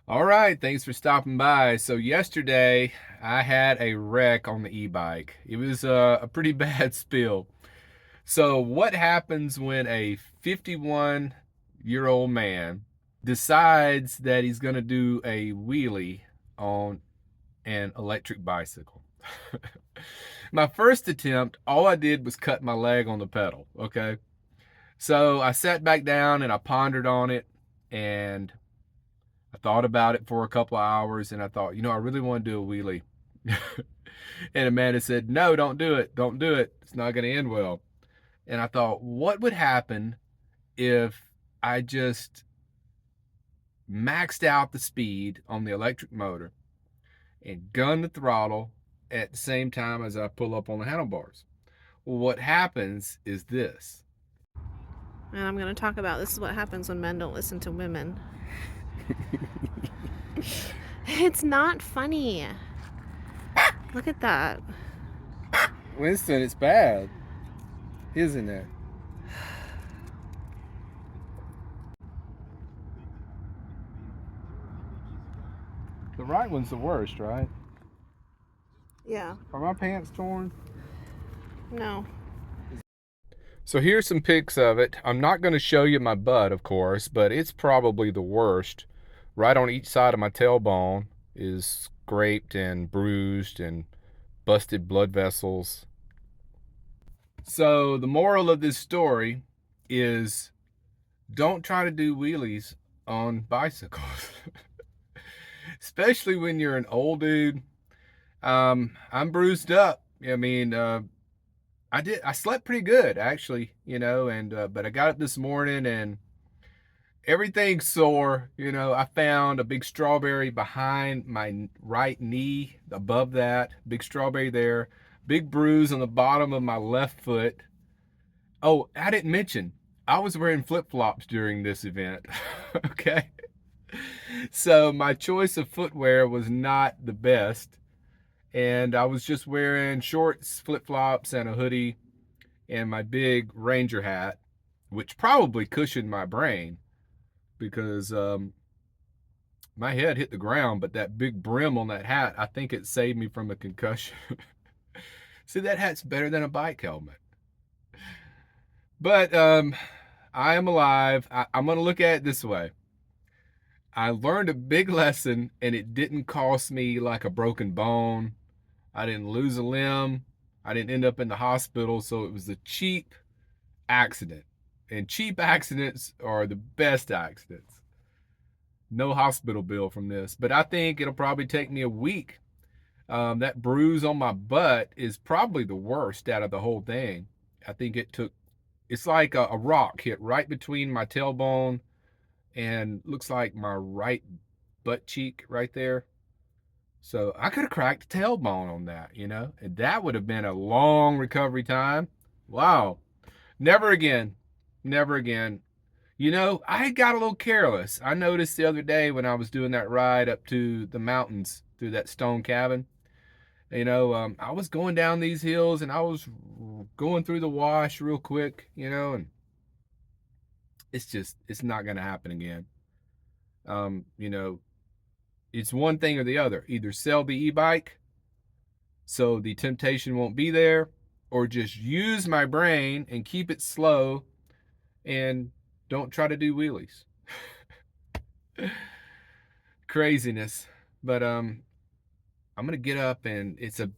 All right, thanks for stopping by. So yesterday I had a wreck on the e-bike. It was a pretty bad spill. So what happens when a 51-year-old man decides that he's going to do a wheelie on an electric bicycle? My first attempt, all I did was cut my leg on the pedal, okay? So I sat back down and I pondered on it, and I thought about it for a couple of hours, and I thought, I really want to do a wheelie. And Amanda said, no, don't do it. Don't do it. It's not going to end well. And I thought, what would happen if I just maxed out the speed on the electric motor and gunned the throttle at the same time as I pull up on the handlebars? Well, what happens is this. And I'm going to talk about this is what happens when men don't listen to women. It's not funny. Look at that. Winston, it's bad, isn't it? The right one's the worst, right? Yeah. Are my pants torn? No. So here's some pics of it. I'm not going to show you my butt, of course, but it's probably the worst. Right on each side of my tailbone is scraped and bruised and busted blood vessels. So the moral of this story is don't try to do wheelies on bicycles. Especially when you're an old dude. I'm bruised up. I slept pretty good actually, and but I got up this morning and everything's sore. I found a big strawberry behind my right knee, above that, big strawberry there, big bruise on the bottom of my left foot. Oh, I didn't mention, I was wearing flip-flops during this event. Okay. So my choice of footwear was not the best. And I was just wearing shorts, flip-flops, and a hoodie, and my big Ranger hat, which probably cushioned my brain because my head hit the ground, but that big brim on that hat, I think it saved me from a concussion. See, that hat's better than a bike helmet. But I am alive. I'm going to look at it this way. I learned a big lesson, and it didn't cost me like a broken bone. I didn't lose a limb. I didn't end up in the hospital. So it was a cheap accident. And cheap accidents are the best accidents. No hospital bill from this. But I think it'll probably take me a week. That bruise on my butt is probably the worst out of the whole thing. I think it's like a rock hit right between my tailbone and looks like my right butt cheek right there. So I could have cracked the tailbone on that, and that would have been a long recovery time. Wow. Never again. Never again. I got a little careless. I noticed the other day when I was doing that ride up to the mountains through that stone cabin, I was going down these hills and I was going through the wash real quick, and it's not going to happen again. Um, you know, it's one thing or the other. Either sell the e-bike so the temptation won't be there, or just use my brain and keep it slow and don't try to do wheelies. Craziness. But I'm gonna get up, and it's a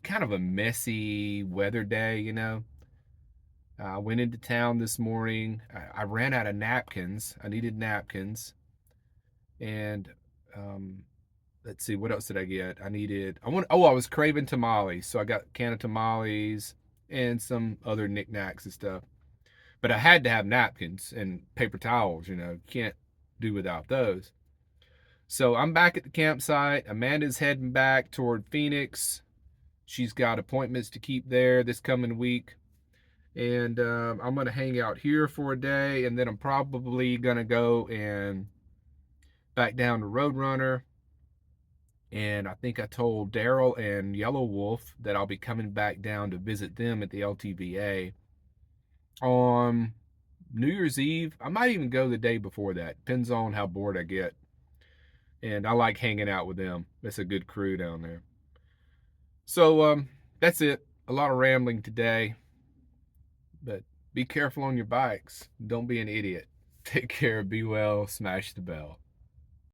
kind of a messy weather day. I went into town this morning. I ran out of napkins. I needed napkins, and um, let's see, what else did I get? I was craving tamales, so I got a can of tamales and some other knickknacks and stuff. But I had to have napkins and paper towels. Can't do without those. So I'm back at the campsite. Amanda's heading back toward Phoenix. She's got appointments to keep there this coming week. And I'm going to hang out here for a day. And then I'm probably going to go and back down to Roadrunner. And I think I told Daryl and Yellow Wolf that I'll be coming back down to visit them at the LTVA on New Year's Eve. I might even go the day before that. Depends on how bored I get. and I like hanging out with them. That's a good crew down there. So that's it. A lot of rambling today, but be careful on your bikes. Don't be an idiot. Take care, be well, smash the bell.